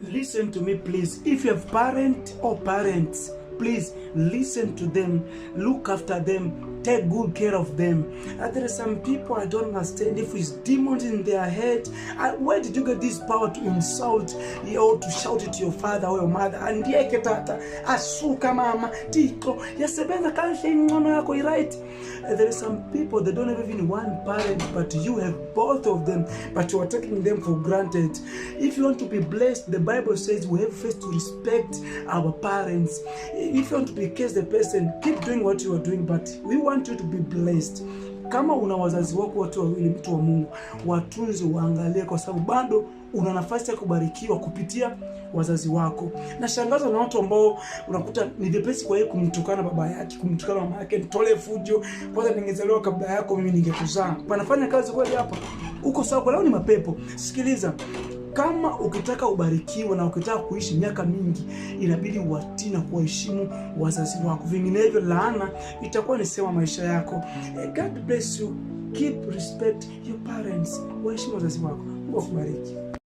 Listen to me, please. If you have parent or parents, please listen to them, look after them, take good care of them. There are some people I don't understand. If it's demons in their head, where did you get this power to insult or to shout it to your father or your mother? And tata asuka mama tiko yasebenza kansha ingono yako, right? There are some people, they don't have even one parent, but you have both of them, but you are taking them for granted. If you want to be blessed, the Bible says we have first to respect our parents. If you want to be the person, keep doing what you are doing, but we want you to be blessed. Kama una wazazi wako watu wawili, mtu wa Mungu, watunze, waangalie, kwa sababu bado una nafasi ya kubarikiwa kupitia wazazi wako. Na shangaza na watu ambao unakuta ni vyepesi kwa yeye kumtukana baba yake, kumtukana mama yake, nitole fujo, kwanza ningezaliwa kabla yako, mimi ningekuzaa. Panafanya kazi kweli hapa? Uko sawa? Kwa leo ni mapepo. Sikiliza, kama ukitaka ubarikiwe na ukitaka kuishi miaka mingi, inabidi uwatii na kuheshimu wazazi wako. Vinginevyo laana itakuwa ni sema maisha yako. God bless you. Keep respect your parents. Waheshimu wazazi wako. Mungu akubariki.